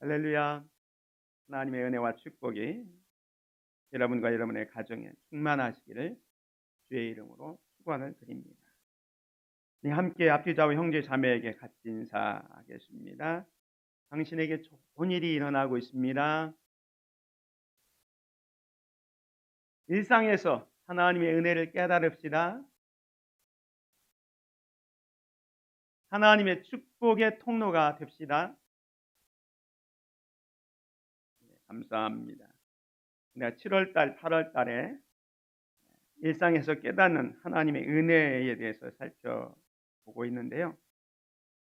할렐루야. 하나님의 은혜와 축복이 여러분과 여러분의 가정에 충만하시기를 주의 이름으로 축원을 드립니다. 네, 함께 앞뒤좌우 형제 자매에게 같이 인사하겠습니다. 당신에게 좋은 일이 일어나고 있습니다. 일상에서 하나님의 은혜를 깨달읍시다. 하나님의 축복의 통로가 됩시다. 감사합니다. 내가 7월달, 8월달에 일상에서 깨닫는 하나님의 은혜에 대해서 살펴보고 있는데요.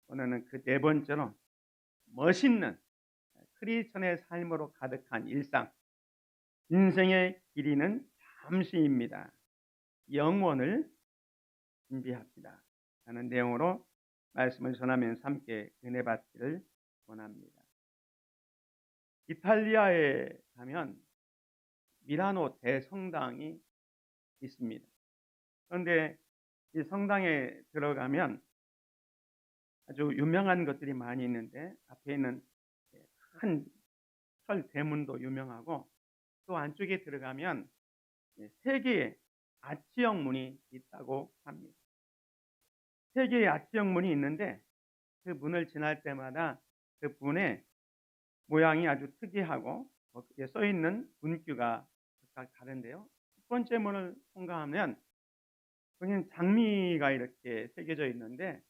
오늘은 그 네 번째로 멋있는 크리스천의 삶으로 가득한 일상, 인생의 길이는 잠시입니다. 영원을 준비합시다 라는 내용으로 말씀을 전하면서 함께 은혜 받기를 원합니다. 이탈리아에 가면 미라노 대성당이 있습니다. 그런데 이 성당에 들어가면 아주 유명한 것들이 많이 있는데 앞에 있는 큰 철 대문도 유명하고 또 안쪽에 들어가면 세 개의 아치형 문이 있다고 합니다. 세 개의 아치형 문이 있는데 그 문을 지날 때마다 그 문의 모양이 아주 특이하고 거기에 써 있는 문구가 각각 다른데요. 첫 번째 문을 통과하면 거기는 장미가 이렇게 새겨져 있는데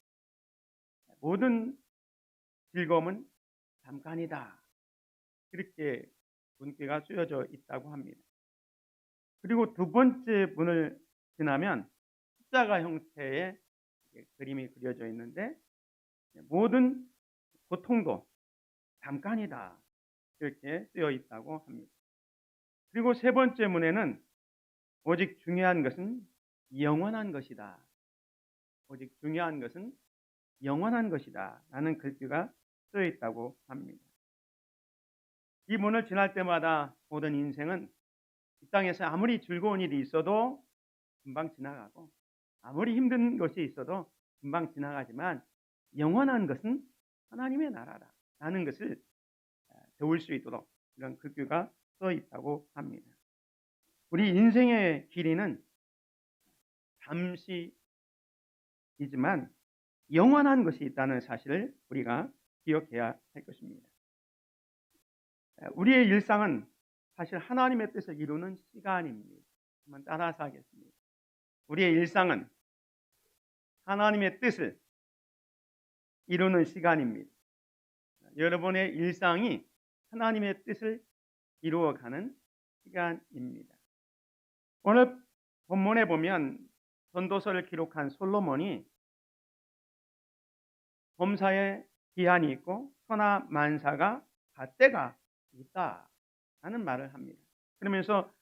모든 즐거움은 잠깐이다. 이렇게 문구가 쓰여져 있다고 합니다. 그리고 두 번째 문을 지나면 십자가 형태의 그림이 그려져 있는데 모든 고통도 잠깐이다. 이렇게 쓰여 있다고 합니다. 그리고 세 번째 문에는 오직 중요한 것은 영원한 것이다. 오직 중요한 것은 영원한 것이다. 라는 글귀가 쓰여 있다고 합니다. 이 문을 지날 때마다 모든 인생은 이 땅에서 아무리 즐거운 일이 있어도 금방 지나가고 아무리 힘든 것이 있어도 금방 지나가지만 영원한 것은 하나님의 나라다 라는 것을 배울 수 있도록 이런 글귀가 써 있다고 합니다. 우리 인생의 길이는 잠시이지만 영원한 것이 있다는 사실을 우리가 기억해야 할 것입니다. 우리의 일상은 사실 하나님의 뜻을 이루는 시간입니다. 한번 따라서 하겠습니다. 우리의 일상은 하나님의 뜻을 이루는 시간입니다. 여러분의 일상이 하나님의 뜻을 이루어가는 시간입니다. 오늘 본문에 보면 전도서를 기록한 솔로몬이 범사에 기한이 있고 천하 만사가 다 때가 있다 하는 말을 합니다. 그러면서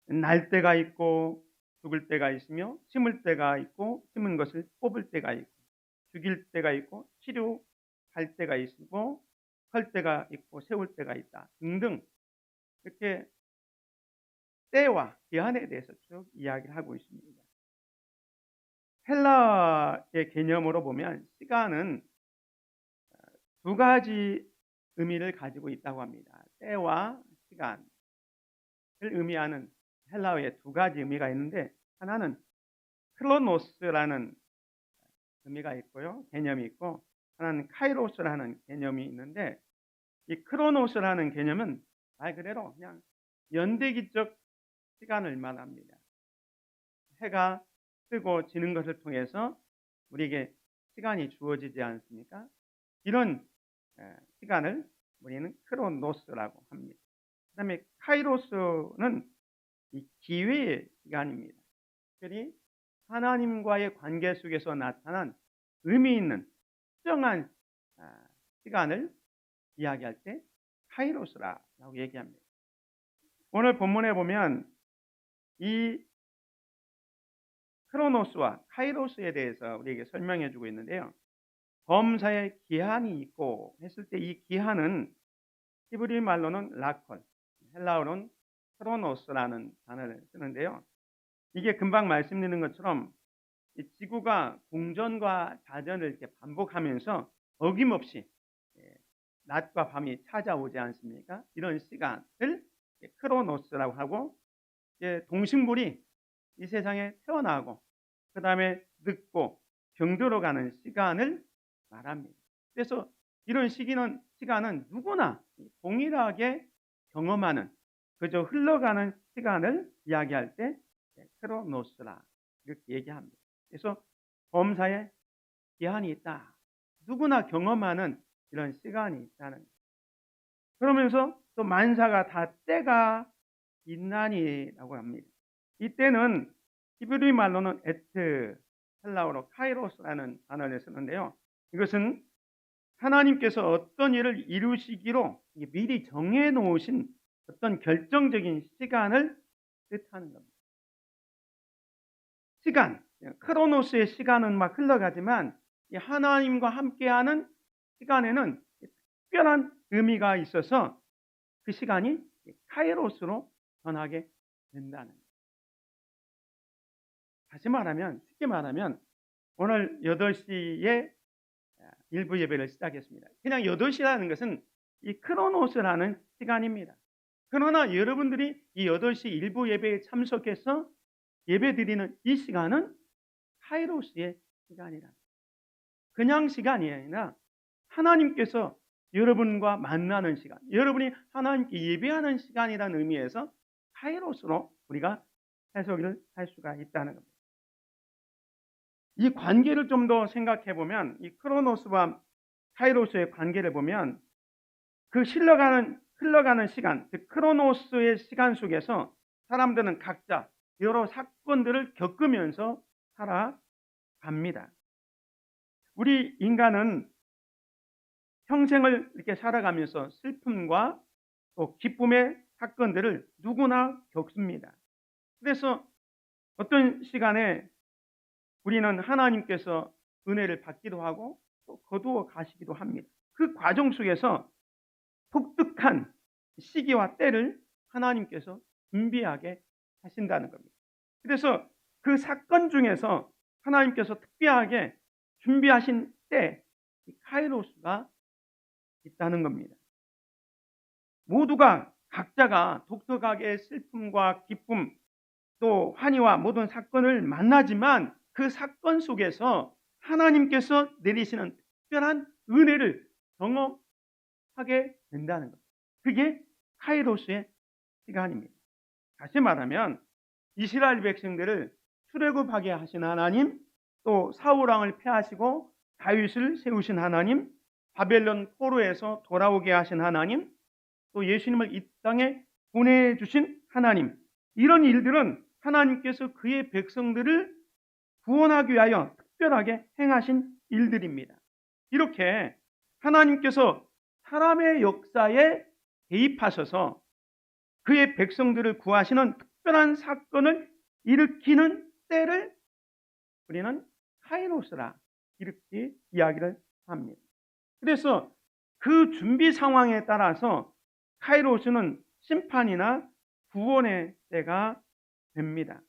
날 때가 있고 죽을 때가 있으며 심을 때가 있고 심은 것을 뽑을 때가 있고 죽일 때가 있고 치료할 때가 있고 헐 때가 있고 세울 때가 있다 등등 이렇게 때와 기한에 대해서 쭉 이야기를 하고 있습니다. 헬라의 개념으로 보면 시간은 두 가지 의미를 가지고 있다고 합니다. 때와 시간을 의미하는 헬라어의 두 가지 의미가 있는데 하나는 크로노스라는 의미가 있고요. 개념이 있고 하나는 카이로스라는 개념이 있는데 이 크로노스라는 개념은 말 그대로 그냥 연대기적 시간을 말합니다. 해가 뜨고 지는 것을 통해서 우리에게 시간이 주어지지 않습니까? 이런 시간을 우리는 크로노스라고 합니다. 그 다음에 카이로스는 이 기회의 시간입니다. 특별히 하나님과의 관계 속에서 나타난 의미 있는 특정한 시간을 이야기할 때 카이로스라고 얘기합니다. 오늘 본문에 보면 이 크로노스와 카이로스에 대해서 우리에게 설명해 주고 있는데요. 범사에 기한이 있고 했을 때 이 기한은 히브리 말로는 라콜, 헬라어로는 크로노스라는 단어를 쓰는데요. 이게 금방 말씀드린 것처럼 이 지구가 공전과 자전을 이렇게 반복하면서 어김없이 낮과 밤이 찾아오지 않습니까? 이런 시간을 크로노스라고 하고, 이제 동식물이 이 세상에 태어나고 그 다음에 늙고 병들어 가는 시간을 말합니다. 그래서 이런 시간은 누구나 동일하게 경험하는, 그저 흘러가는 시간을 이야기할 때 크로노스라 이렇게 얘기합니다. 그래서 범사에 기한이 있다. 누구나 경험하는 이런 시간이 있다는 거예요. 그러면서 또 만사가 다 때가 있나니라고 합니다. 이때는 히브리 말로는 에트, 헬라어로 카이로스라는 단어를 쓰는데요. 이것은 하나님께서 어떤 일을 이루시기로 미리 정해놓으신 어떤 결정적인 시간을 뜻하는 겁니다. 시간, 크로노스의 시간은 막 흘러가지만 하나님과 함께하는 시간에는 특별한 의미가 있어서 그 시간이 카이로스로 변하게 된다는 거예요. 다시 말하면, 쉽게 말하면 오늘 8시에 일부 예배를 시작했습니다. 그냥 8시라는 것은 이 크로노스라는 시간입니다. 그러나 여러분들이 이 8시 일부 예배에 참석해서 예배 드리는 이 시간은 카이로스의 시간이라. 그냥 시간이 아니라 하나님께서 여러분과 만나는 시간, 여러분이 하나님께 예배하는 시간이라는 의미에서 카이로스로 우리가 해석을 할 수가 있다는 겁니다. 이 관계를 좀 더 생각해 보면, 이 크로노스와 카이로스의 관계를 보면 그 흘러가는 시간, 즉 크로노스의 시간 속에서 사람들은 각자 여러 사건들을 겪으면서 살아갑니다. 우리 인간은 평생을 이렇게 살아가면서 슬픔과 또 기쁨의 사건들을 누구나 겪습니다. 그래서 어떤 시간에 우리는 하나님께서 은혜를 받기도 하고 또 거두어 가시기도 합니다. 그 과정 속에서 독특한 시기와 때를 하나님께서 준비하게 하신다는 겁니다. 그래서 그 사건 중에서 하나님께서 특별하게 준비하신 때, 카이로스가 있다는 겁니다. 모두가 각자가 독특하게 슬픔과 기쁨 또 환희와 모든 사건을 만나지만 그 사건 속에서 하나님께서 내리시는 특별한 은혜를 경험하게 된다는 것. 그게 카이로스의 시간입니다. 다시 말하면 이스라엘 백성들을 출애굽하게 하신 하나님, 또 사울 왕을 패하시고 다윗을 세우신 하나님, 바벨론 포로에서 돌아오게 하신 하나님, 또 예수님을 이 땅에 보내주신 하나님, 이런 일들은 하나님께서 그의 백성들을 구원하기 위하여 특별하게 행하신 일들입니다. 이렇게 하나님께서 사람의 역사에 개입하셔서 그의 백성들을 구하시는 특별한 사건을 일으키는 때를 우리는 카이로스라 이렇게 이야기를 합니다. 그래서 그 준비 상황에 따라서 카이로스는 심판이나 구원의 때가 됩니다.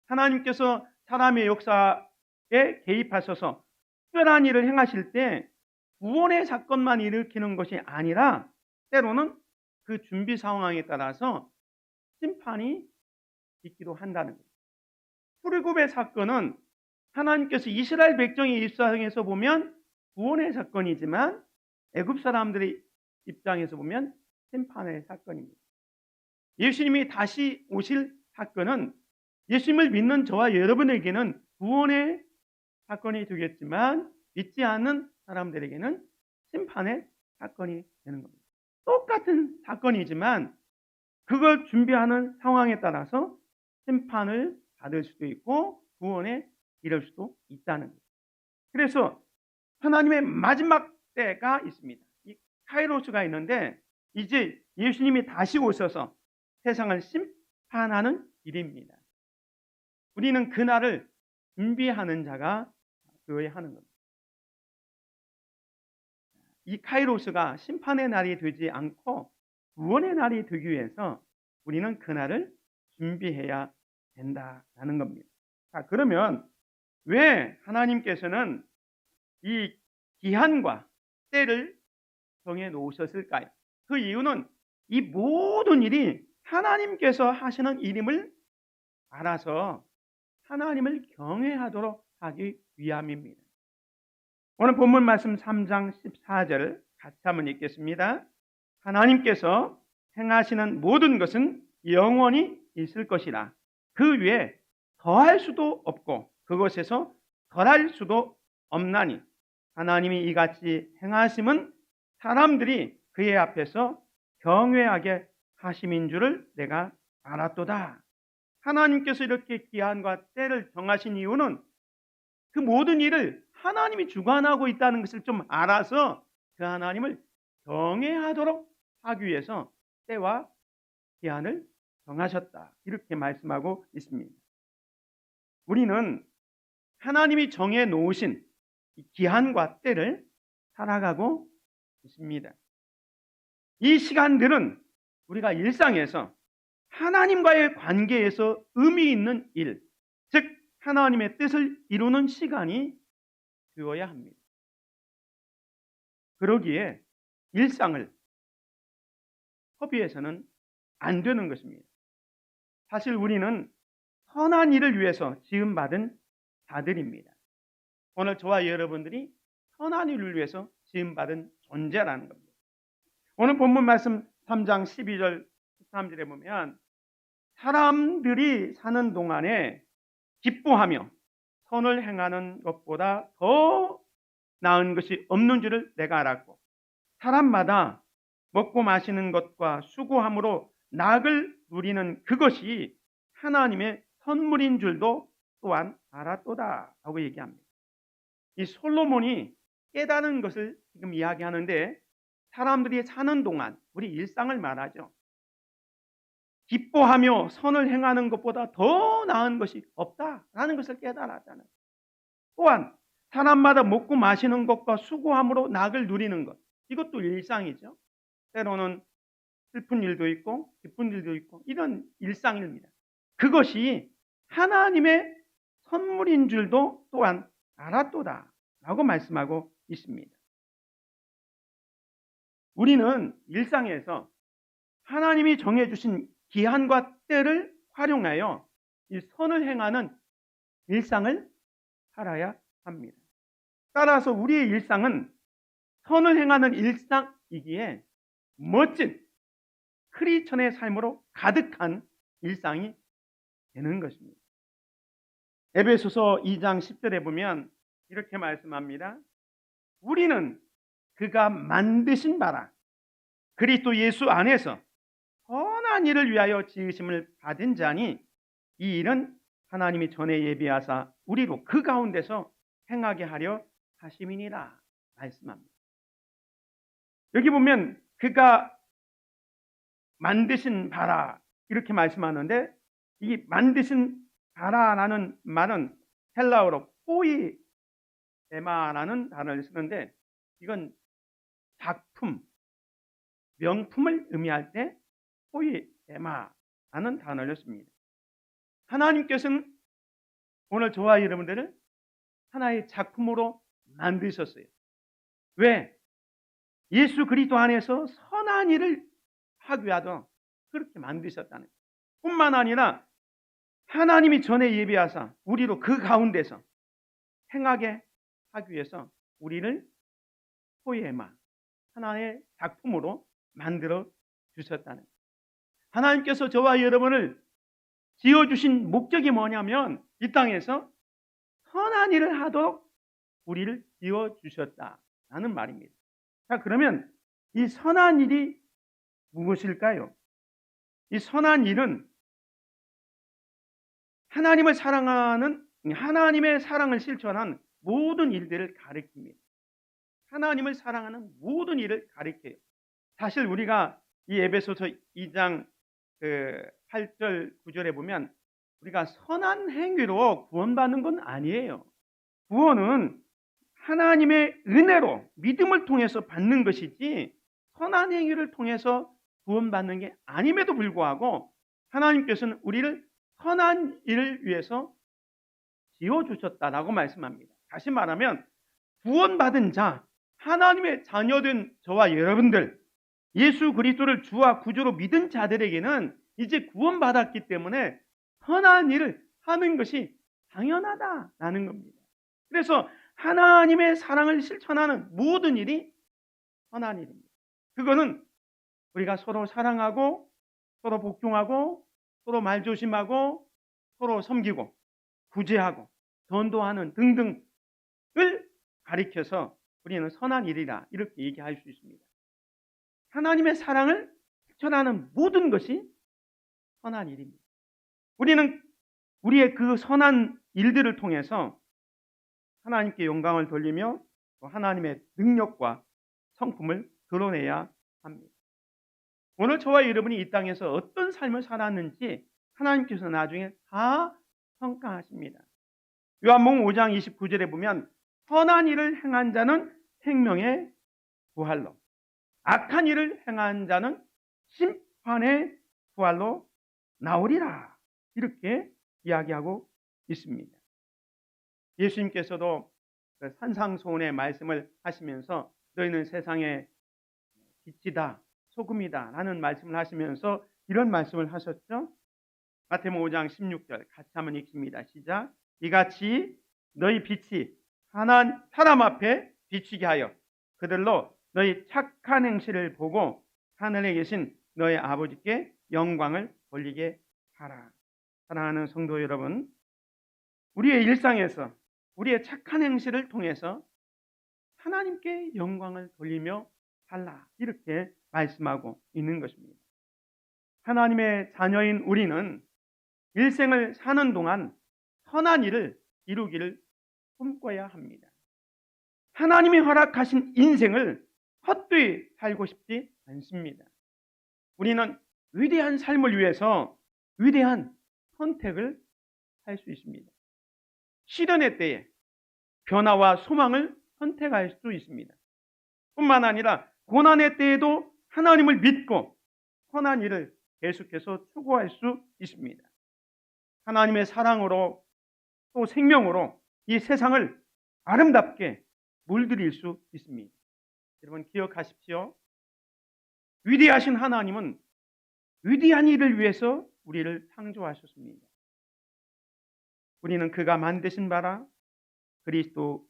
하나님께서 사람의 역사에 개입하셔서 특별한 일을 행하실 때 구원의 사건만 일으키는 것이 아니라 때로는 그 준비 상황에 따라서 심판이 있기도 한다는 거예요. 출애굽의 사건은 하나님께서 이스라엘 백성의 입장에서 보면 구원의 사건이지만 애굽 사람들의 입장에서 보면 심판의 사건입니다. 예수님이 다시 오실 사건은 예수님을 믿는 저와 여러분에게는 구원의 사건이 되겠지만 믿지 않는 사람들에게는 심판의 사건이 되는 겁니다. 똑같은 사건이지만 그걸 준비하는 상황에 따라서 심판을 받을 수도 있고 구원에 이를 수도 있다는 거예요. 그래서 하나님의 마지막 때가 있습니다. 이 카이로스가 있는데 이제 예수님이 다시 오셔서 세상을 심판하는 일입니다. 우리는 그날을 준비하는 자가 되어야 하는 겁니다. 이 카이로스가 심판의 날이 되지 않고 구원의 날이 되기 위해서 우리는 그날을 준비해야 된다는 겁니다. 자, 그러면 왜 하나님께서는 이 기한과 때를 정해 놓으셨을까요? 그 이유는 이 모든 일이 하나님께서 하시는 일임을 알아서 하나님을 경외하도록 하기 위함입니다. 오늘 본문 말씀 3장 14절 같이 한번 읽겠습니다. 하나님께서 행하시는 모든 것은 영원히 있을 것이라. 그 위에 더할 수도 없고 그것에서 덜할 수도 없나니 하나님이 이같이 행하심은 사람들이 그의 앞에서 경외하게 하심인 줄을 내가 알았도다. 하나님께서 이렇게 기한과 때를 정하신 이유는 그 모든 일을 하나님이 주관하고 있다는 것을 좀 알아서 그 하나님을 경외하도록 하기 위해서 때와 기한을 정하셨다. 이렇게 말씀하고 있습니다. 우리는 하나님이 정해 놓으신 기한과 때를 살아가고 있습니다. 이 시간들은 우리가 일상에서 하나님과의 관계에서 의미 있는 일, 즉 하나님의 뜻을 이루는 시간이 되어야 합니다. 그러기에 일상을 허비해서는 안 되는 것입니다. 사실 우리는 선한 일을 위해서 지음받은 자들입니다. 오늘 저와 여러분들이 선한 일을 위해서 지음받은 존재라는 겁니다. 오늘 본문 말씀 3장 12절 13절에 보면 사람들이 사는 동안에 기뻐하며 선을 행하는 것보다 더 나은 것이 없는 줄을 내가 알았고 사람마다 먹고 마시는 것과 수고함으로 낙을 누리는 그것이 하나님의 선물인 줄도 또한 알았도다 하고 얘기합니다. 이 솔로몬이 깨달은 것을 지금 이야기하는데 사람들이 사는 동안 우리 일상을 말하죠. 기뻐하며 선을 행하는 것보다 더 나은 것이 없다라는 것을 깨달았잖아요. 또한 사람마다 먹고 마시는 것과 수고함으로 낙을 누리는 것, 이것도 일상이죠. 때로는 슬픈 일도 있고 기쁜 일도 있고 이런 일상입니다. 그것이 하나님의 선물인 줄도 또한 알았도다 라고 말씀하고 있습니다. 우리는 일상에서 하나님이 정해주신 기한과 때를 활용하여 이 선을 행하는 일상을 살아야 합니다. 따라서 우리의 일상은 선을 행하는 일상이기에 멋진 크리스천의 삶으로 가득한 일상이 되는 것입니다. 에베소서 2장 10절에 보면 이렇게 말씀합니다. 우리는 그가 만드신 바라 그리스도 예수 안에서 선한 일을 위하여 지으심을 받은 자니 이 일은 하나님이 전에 예비하사 우리로 그 가운데서 행하게 하려 하심이니라 말씀합니다. 여기 보면 그가 만드신 바라 이렇게 말씀하는데 이 만드신 바라라는 말은 헬라어로 포이에마라는 단어를 쓰는데 이건 작품, 명품을 의미할 때 포이에마라는 단어를 씁니다. 하나님께서는 오늘 저와 여러분들을 하나의 작품으로 만드셨어요. 왜? 예수 그리스도 안에서 선한 일을 하기 위하여 그렇게 만드셨다는 거예요. 뿐만 아니라 하나님이 전에 예비하사 우리로 그 가운데서 행하게 하기 위해서 우리를 포이에마 하나의 작품으로 만들어 주셨다는 거예요. 하나님께서 저와 여러분을 지어주신 목적이 뭐냐면 이 땅에서 선한 일을 하도록 우리를 지어주셨다는 말입니다. 자, 그러면 이 선한 일이 무엇일까요? 이 선한 일은 하나님을 사랑하는 하나님의 사랑을 실천한 모든 일들을 가리킵니다. 하나님을 사랑하는 모든 일을 가리켜요. 사실 우리가 이 에베소서 2장 8절 9절에 보면 우리가 선한 행위로 구원받는 건 아니에요. 구원은 하나님의 은혜로 믿음을 통해서 받는 것이지 선한 행위를 통해서 구원받는 게 아님에도 불구하고 하나님께서는 우리를 선한 일을 위해서 지어주셨다라고 말씀합니다. 다시 말하면 구원받은 자, 하나님의 자녀된 저와 여러분들, 예수 그리스도를 주와 구주로 믿은 자들에게는 이제 구원받았기 때문에 선한 일을 하는 것이 당연하다라는 겁니다. 그래서 하나님의 사랑을 실천하는 모든 일이 선한 일입니다. 그거는 우리가 서로 사랑하고 서로 복종하고 서로 말조심하고 서로 섬기고 구제하고 전도하는 등등을 가리켜서 우리는 선한 일이라 이렇게 얘기할 수 있습니다. 하나님의 사랑을 실천하는 모든 것이 선한 일입니다. 우리는 우리의 그 선한 일들을 통해서 하나님께 영광을 돌리며 또 하나님의 능력과 성품을 드러내야 합니다. 오늘 저와 여러분이 이 땅에서 어떤 삶을 살았는지 하나님께서 나중에 다 평가하십니다. 요한복음 5장 29절에 보면 선한 일을 행한 자는 생명의 부활로, 악한 일을 행한 자는 심판의 부활로 나오리라, 이렇게 이야기하고 있습니다. 예수님께서도 산상수훈의 말씀을 하시면서 너희는 세상의 빛이다, 소금이다 라는 말씀을 하시면서 이런 말씀을 하셨죠. 마태복음 5장 16절 같이 한번 읽습니다. 시작. 이같이 너희 빛이 사람 앞에 비추게 하여 그들로 너희 착한 행실을 보고 하늘에 계신 너희 아버지께 영광을 돌리게 하라. 사랑하는 성도 여러분, 우리의 일상에서 우리의 착한 행실을 통해서 하나님께 영광을 돌리며 살라, 이렇게 말씀하고 있는 것입니다. 하나님의 자녀인 우리는 일생을 사는 동안 선한 일을 이루기를 꿈꿔야 합니다. 하나님이 허락하신 인생을 헛되이 살고 싶지 않습니다. 우리는 위대한 삶을 위해서 위대한 선택을 할 수 있습니다. 시련의 때에 변화와 소망을 선택할 수 있습니다. 뿐만 아니라 고난의 때에도 하나님을 믿고 선한 일을 계속해서 추구할 수 있습니다. 하나님의 사랑으로 또 생명으로 이 세상을 아름답게 물들일 수 있습니다. 여러분 기억하십시오. 위대하신 하나님은 위대한 일을 위해서 우리를 창조하셨습니다. 우리는 그가 만드신 바라 그리스도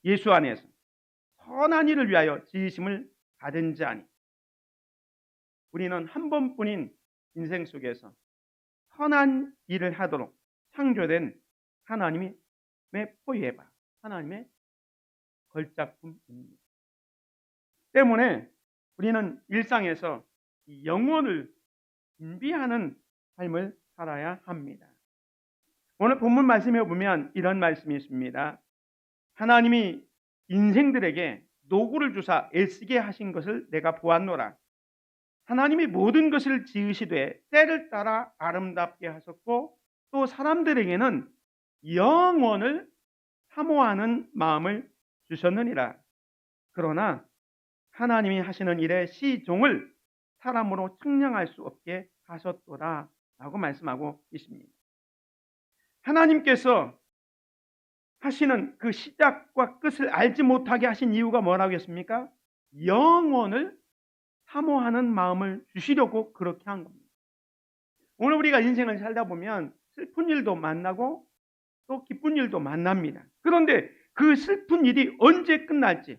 예수 안에서 선한 일을 위하여 지으심을 받은 자니, 우리는 한 번뿐인 인생 속에서 선한 일을 하도록 창조된 하나님의 포예바, 하나님의 걸작품입니다. 때문에 우리는 일상에서 영혼을 준비하는 삶을 살아야 합니다. 오늘 본문 말씀에 보면 이런 말씀이 있습니다. 하나님이 인생들에게 노고를 주사 애쓰게 하신 것을 내가 보았노라. 하나님이 모든 것을 지으시되 때를 따라 아름답게 하셨고 또 사람들에게는 영원을 사모하는 마음을 주셨느니라. 그러나 하나님이 하시는 일의 시종을 사람으로 측량할 수 없게 하셨도다 라고 말씀하고 있습니다. 하나님께서 하시는 그 시작과 끝을 알지 못하게 하신 이유가 뭐라고 했습니까? 영원을 사모하는 마음을 주시려고 그렇게 한 겁니다. 오늘 우리가 인생을 살다 보면 슬픈 일도 만나고 또 기쁜 일도 만납니다. 그런데 그 슬픈 일이 언제 끝날지,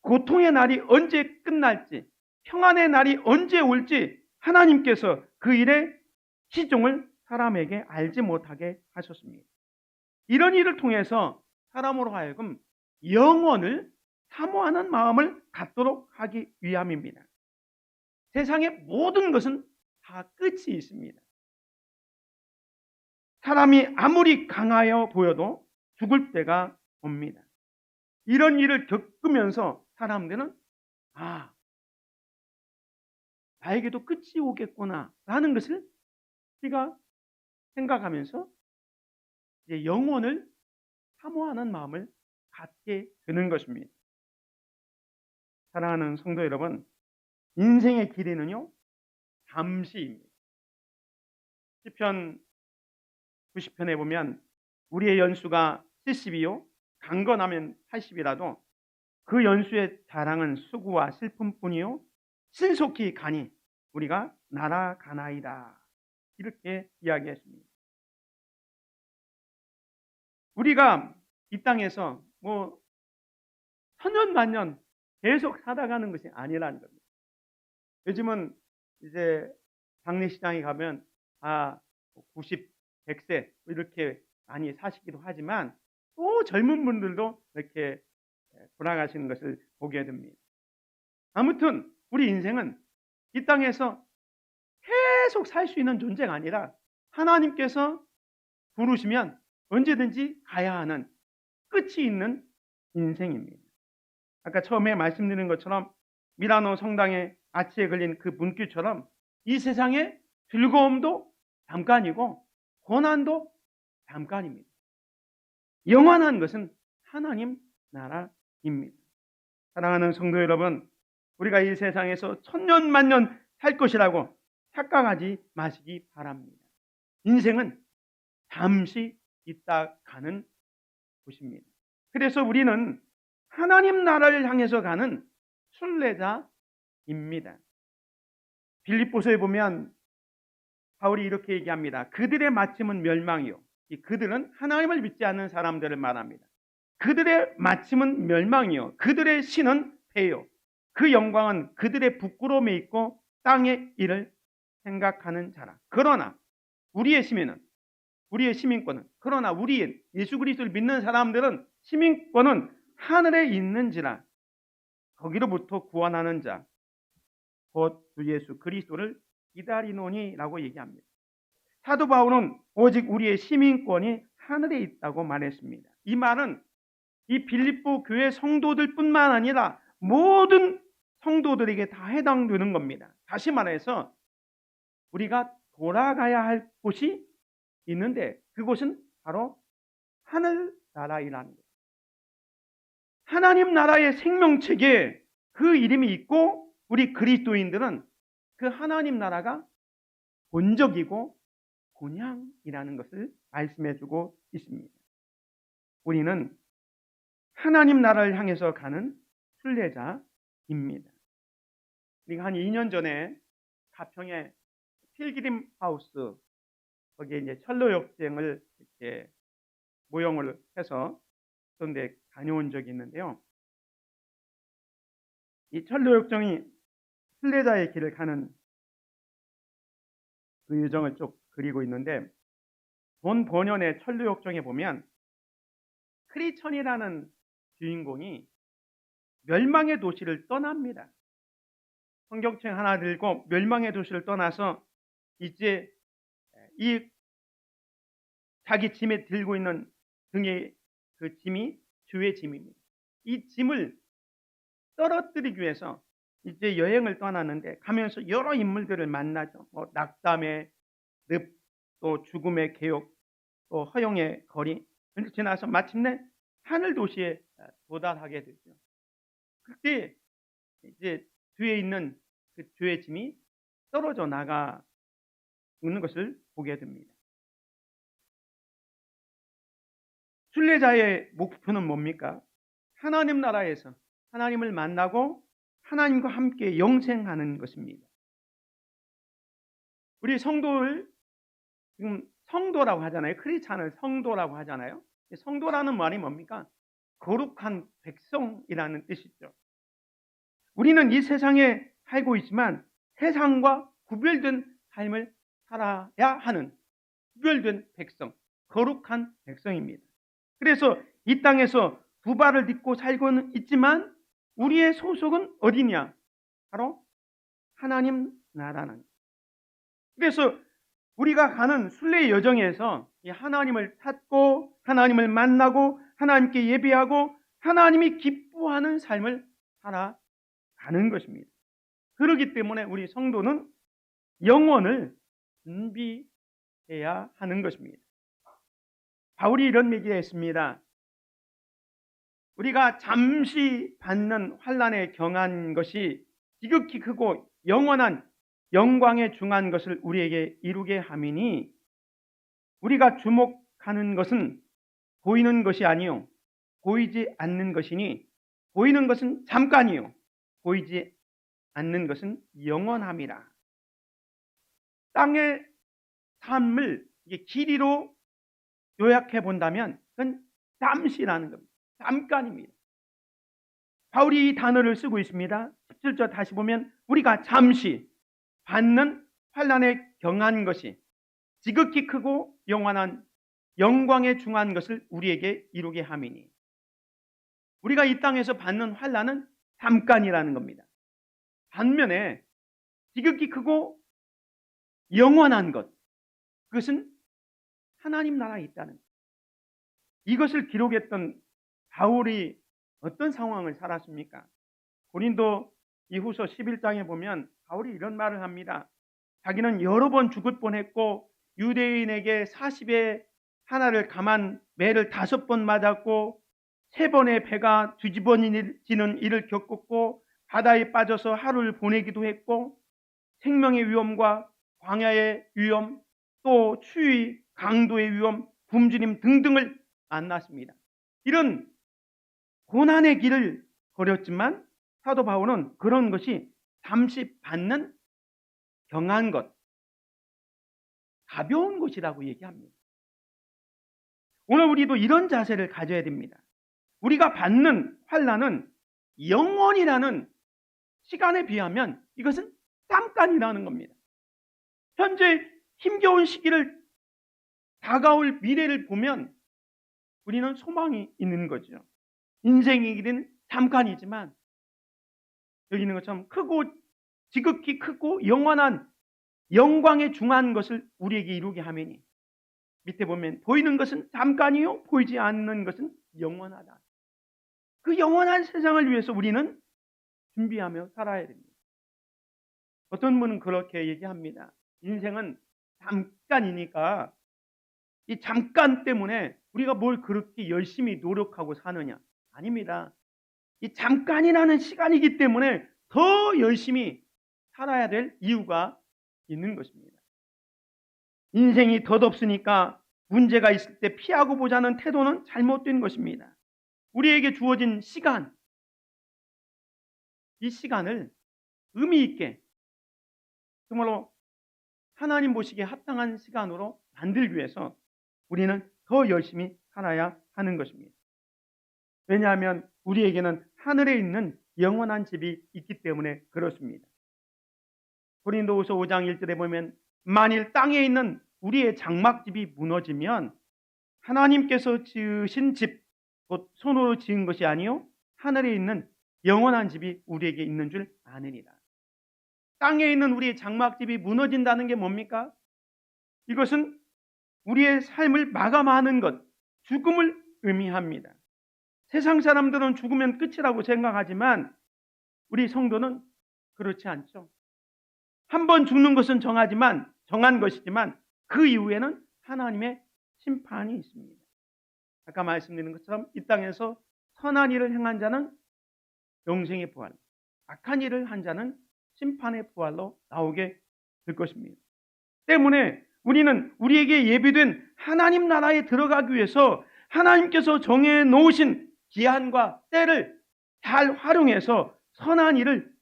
고통의 날이 언제 끝날지, 평안의 날이 언제 올지 하나님께서 그 일의 시종을 사람에게 알지 못하게 하셨습니다. 이런 일을 통해서 사람으로 하여금 영원을 사모하는 마음을 갖도록 하기 위함입니다. 세상의 모든 것은 다 끝이 있습니다. 사람이 아무리 강하여 보여도 죽을 때가 옵니다. 이런 일을 겪으면서 사람들은 나에게도 끝이 오겠구나 라는 것을 우리가 생각하면서 이제 영혼을 사모하는 마음을 갖게 되는 것입니다. 사랑하는 성도 여러분, 인생의 길이는요 잠시입니다. 시편 90편에 보면 우리의 연수가 70이요 강건하면 80이라도 그 연수의 자랑은 수고와 슬픔뿐이요 신속히 가니 우리가 날아가나이다. 이렇게 이야기했습니다. 우리가 이 땅에서 뭐 천년 만년 계속 살아가는 것이 아니라는 겁니다. 요즘은 이제 장례식장에 가면 90, 100세 이렇게 많이 사시기도 하지만 또 젊은 분들도 이렇게 돌아가시는 것을 보게 됩니다. 아무튼 우리 인생은 이 땅에서 계속 살 수 있는 존재가 아니라 하나님께서 부르시면 언제든지 가야 하는 끝이 있는 인생입니다. 아까 처음에 말씀드린 것처럼 미라노 성당의 아치에 걸린 그 문구처럼 이 세상의 즐거움도 잠깐이고 고난도 잠깐입니다. 영원한 것은 하나님 나라입니다. 사랑하는 성도 여러분, 우리가 이 세상에서 천년 만년 살 것이라고 착각하지 마시기 바랍니다. 인생은 잠시 있다 가는 곳입니다. 그래서 우리는 하나님 나라를 향해서 가는 순례자입니다. 빌립보서에 보면 바울이 이렇게 얘기합니다. 그들의 마침은 멸망이요. 이 그들은 하나님을 믿지 않는 사람들을 말합니다. 그들의 마침은 멸망이요. 그들의 신은 패요. 그 영광은 그들의 부끄러움에 있고 땅의 일을 생각하는 자라. 그러나 우리의 시민권은 그러나 우리 예수 그리스도를 믿는 사람들은 시민권은 하늘에 있는지라 거기로부터 구원하는 자 곧 주 예수 그리스도를 기다리노니라고 얘기합니다. 사도 바울은 오직 우리의 시민권이 하늘에 있다고 말했습니다. 이 말은 이 빌립보 교회 성도들뿐만 아니라 모든 성도들에게 다 해당되는 겁니다. 다시 말해서 우리가 돌아가야 할 곳이 있는데 그곳은 바로 하늘나라이라는 거예요. 하나님 나라의 생명책에 그 이름이 있고 우리 그리스도인들은 그 하나님 나라가 본적이고 본향이라는 것을 말씀해주고 있습니다. 우리는 하나님 나라를 향해서 가는 순례자입니다. 우리가 한 2년 전에 가평의 필그림 하우스 거기에 이제 철로 역정을 이렇게 모형을 해서 그런데 다녀온 적이 있는데요. 이 철로 역정이 순례자의 길을 가는 그 유정을 쭉 그리고 있는데 본 본연의 철로 역정에 보면 크리천이라는 주인공이 멸망의 도시를 떠납니다. 성경책 하나 들고 멸망의 도시를 떠나서 이제 이 자기 짐에 들고 있는 등에 그 짐이 주의 짐입니다. 이 짐을 떨어뜨리기 위해서 이제 여행을 떠나는데 가면서 여러 인물들을 만나죠. 뭐 낙담의 늪, 또 죽음의 개옥, 또 허영의 거리. 이렇게 지나서 마침내 하늘 도시에 도달하게 되죠. 그때 이제 뒤에 있는 그 주의 짐이 떨어져 나가 있는 것을 보게 됩니다. 순례자의 목표는 뭡니까? 하나님 나라에서 하나님을 만나고 하나님과 함께 영생하는 것입니다. 우리 성도를 지금 성도라고 하잖아요. 크리스찬을 성도라고 하잖아요. 성도라는 말이 뭡니까? 거룩한 백성이라는 뜻이죠. 우리는 이 세상에 살고 있지만 세상과 구별된 삶을 살아야 하는 구별된 백성, 거룩한 백성입니다. 그래서 이 땅에서 두 발을 딛고 살고는 있지만 우리의 소속은 어디냐? 바로 하나님 나라는. 그래서 우리가 가는 순례의 여정에서 이 하나님을 찾고 하나님을 만나고 하나님께 예배하고 하나님이 기뻐하는 삶을 살아가는 것입니다. 그렇기 때문에 우리 성도는 영혼을 준비해야 하는 것입니다. 바울이 이런 얘기했습니다. 우리가 잠시 받는 환난에 경한 것이 지극히 크고 영원한 영광에 중한 것을 우리에게 이루게 함이니 우리가 주목하는 것은 보이는 것이 아니요 보이지 않는 것이니 보이는 것은 잠깐이요 보이지 않는 것은 영원함이라. 땅의 삶을 이게 길이로 요약해 본다면 그건 잠시라는 겁니다. 잠깐입니다. 바울이 이 단어를 쓰고 있습니다. 17절 다시 보면 우리가 잠시 받는 환난에 경한 것이 지극히 크고 영원한 영광에 중한 것을 우리에게 이루게 함이니. 우리가 이 땅에서 받는 환난은 잠깐이라는 겁니다. 반면에 지극히 크고 영원한 것, 그것은 하나님 나라에 있다는 것. 이것을 기록했던 바울이 어떤 상황을 살았습니까? 고린도 이후서 11장에 보면 바울이 이런 말을 합니다. 자기는 여러 번 죽을 뻔했고 유대인에게 40에 하나를 감한 매를 5번 맞았고 3번의 배가 뒤집어지는 일을 겪었고 바다에 빠져서 하루를 보내기도 했고 생명의 위험과 광야의 위험, 또 추위, 강도의 위험, 굶주림 등등을 만났습니다. 이런 고난의 길을 걸었지만 사도 바울은 그런 것이 잠시 받는 경한 것, 가벼운 것이라고 얘기합니다. 오늘 우리도 이런 자세를 가져야 됩니다. 우리가 받는 환난은 영원이라는 시간에 비하면 이것은 잠깐이라는 겁니다. 현재 힘겨운 시기를 다가올 미래를 보면 우리는 소망이 있는 거죠. 인생의 길은 잠깐이지만 여기 있는 것처럼 크고 지극히 크고 영원한 영광에 중한 것을 우리에게 이루게 하매니. 밑에 보면 보이는 것은 잠깐이요 보이지 않는 것은 영원하다. 그 영원한 세상을 위해서 우리는 준비하며 살아야 됩니다. 어떤 분은 그렇게 얘기합니다. 인생은 잠깐이니까 이 잠깐 때문에 우리가 뭘 그렇게 열심히 노력하고 사느냐. 아닙니다. 이 잠깐이라는 시간이기 때문에 더 열심히 살아야 될 이유가 있는 것입니다. 인생이 덧없으니까 문제가 있을 때 피하고 보자는 태도는 잘못된 것입니다. 우리에게 주어진 시간, 이 시간을 의미 있게 정말로 하나님 보시기에 합당한 시간으로 만들기 위해서 우리는 더 열심히 살아야 하는 것입니다. 왜냐하면 우리에게는 하늘에 있는 영원한 집이 있기 때문에 그렇습니다. 고린도후서 5장 1절에 보면 만일 땅에 있는 우리의 장막집이 무너지면 하나님께서 지으신 집, 곧 손으로 지은 것이 아니요 하늘에 있는 영원한 집이 우리에게 있는 줄 아느니라. 땅에 있는 우리의 장막집이 무너진다는 게 뭡니까? 이것은 우리의 삶을 마감하는 것, 죽음을 의미합니다. 세상 사람들은 죽으면 끝이라고 생각하지만 우리 성도는 그렇지 않죠. 한 번 죽는 것은 정한 것이지만 그 이후에는 하나님의 심판이 있습니다. 아까 말씀드린 것처럼 이 땅에서 선한 일을 행한 자는 영생의 부활, 악한 일을 한 자는 심판의 부활로 나오게 될 것입니다. 때문에 우리는 우리에게 예비된 하나님 나라에 들어가기 위해서 하나님께서 정해 놓으신 기한과 때를 잘 활용해서 선한 일을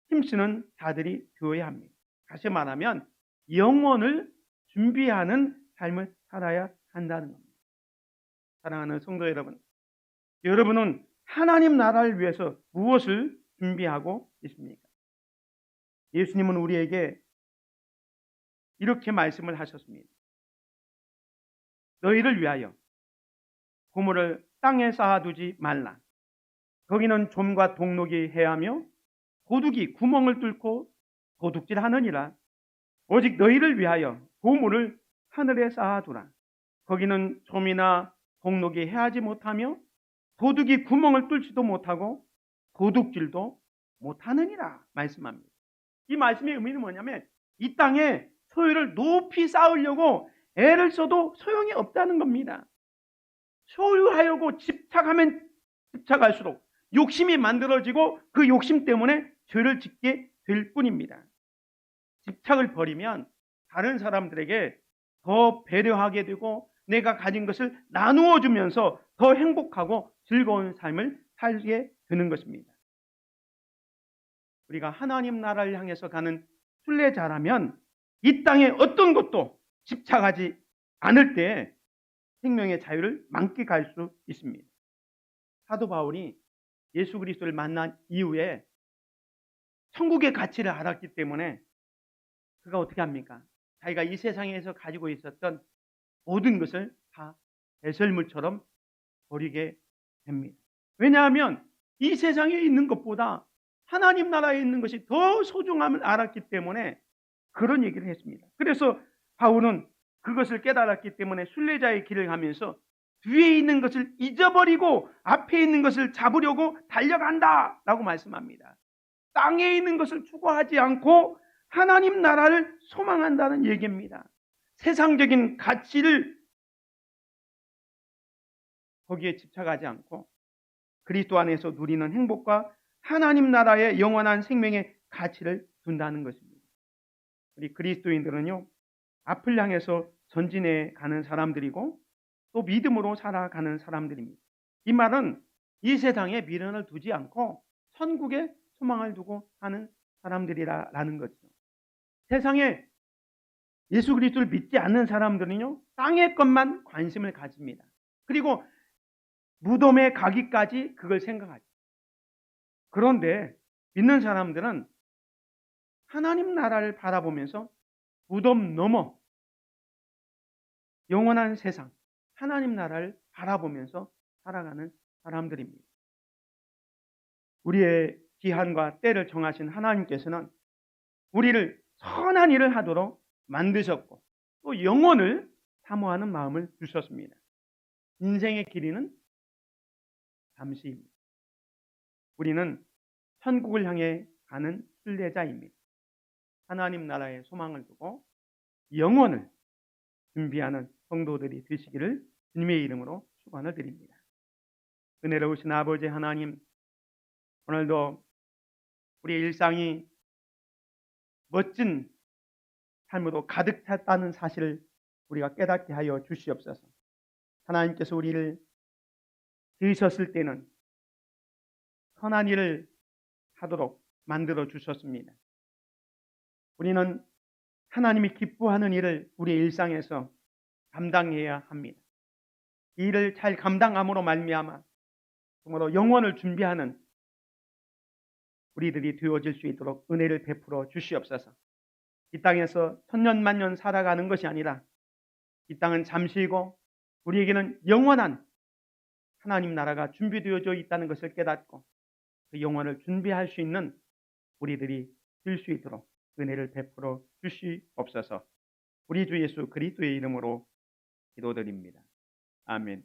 힘쓰는 자들이 되어야 합니다. 다시 말하면 영원을 준비하는 삶을 살아야 한다는 겁니다. 사랑하는 성도 여러분, 여러분은 하나님 나라를 위해서 무엇을 준비하고 있습니까? 예수님은 우리에게 이렇게 말씀을 하셨습니다. 너희를 위하여 보물을 땅에 쌓아두지 말라. 거기는 좀과 동록이 해하며 도둑이 구멍을 뚫고 도둑질하느니라. 오직 너희를 위하여 보물을 하늘에 쌓아두라. 거기는 좀이나 동록이 해하지 못하며 도둑이 구멍을 뚫지도 못하고 도둑질도 못하느니라 말씀합니다. 이 말씀의 의미는 뭐냐면 이 땅에 소유를 높이 쌓으려고 애를 써도 소용이 없다는 겁니다. 소유하려고 집착하면 집착할수록 욕심이 만들어지고 그 욕심 때문에 죄를 짓게 될 뿐입니다. 집착을 버리면 다른 사람들에게 더 배려하게 되고 내가 가진 것을 나누어 주면서 더 행복하고 즐거운 삶을 살게 드는 것입니다. 우리가 하나님 나라를 향해서 가는 순례자라면 이 땅에 어떤 것도 집착하지 않을 때 생명의 자유를 만끽할 수 있습니다. 사도 바울이 예수 그리스도를 만난 이후에 천국의 가치를 알았기 때문에 그가 어떻게 합니까? 자기가 이 세상에서 가지고 있었던 모든 것을 다 배설물처럼 버리게 됩니다. 왜냐하면 이 세상에 있는 것보다 하나님 나라에 있는 것이 더 소중함을 알았기 때문에 그런 얘기를 했습니다. 그래서 바울은 그것을 깨달았기 때문에 순례자의 길을 가면서 뒤에 있는 것을 잊어버리고 앞에 있는 것을 잡으려고 달려간다 라고 말씀합니다. 땅에 있는 것을 추구하지 않고 하나님 나라를 소망한다는 얘기입니다. 세상적인 가치를 거기에 집착하지 않고 그리스도 안에서 누리는 행복과 하나님 나라의 영원한 생명의 가치를 둔다는 것입니다. 우리 그리스도인들은요, 앞을 향해서 전진해 가는 사람들이고 또 믿음으로 살아가는 사람들입니다. 이 말은 이 세상에 미련을 두지 않고 천국에 소망을 두고 사는 사람들이라는 거죠. 세상에 예수 그리스도를 믿지 않는 사람들은요, 땅의 것만 관심을 가집니다. 그리고 무덤에 가기까지 그걸 생각하죠. 그런데 믿는 사람들은 하나님 나라를 바라보면서 무덤 넘어 영원한 세상, 하나님 나라를 바라보면서 살아가는 사람들입니다. 우리의 기한과 때를 정하신 하나님께서는 우리를 선한 일을 하도록 만드셨고 또 영혼을 사모하는 마음을 주셨습니다. 인생의 길이는 잠시입니다. 우리는 천국을 향해 가는 순례자입니다. 하나님 나라의 소망을 두고 영혼을 준비하는 성도들이 되시기를 주님의 이름으로 축원을 드립니다. 은혜로우신 아버지 하나님, 오늘도 우리의 일상이 멋진 삶으로 가득 찼다는 사실을 우리가 깨닫게 하여 주시옵소서. 하나님께서 우리를 지으셨을 때는 선한 일을 하도록 만들어 주셨습니다. 우리는 하나님이 기뻐하는 일을 우리의 일상에서 감당해야 합니다. 이 일을 잘 감당함으로 말미암아 정말로 영혼을 준비하는 우리들이 되어질 수 있도록 은혜를 베풀어 주시옵소서. 이 땅에서 천년만년 살아가는 것이 아니라 이 땅은 잠시이고 우리에게는 영원한 하나님 나라가 준비되어져 있다는 것을 깨닫고 그 영혼을 준비할 수 있는 우리들이 될 수 있도록 은혜를 베풀어 주시옵소서. 우리 주 예수 그리스도의 이름으로 기도드립니다. 아멘.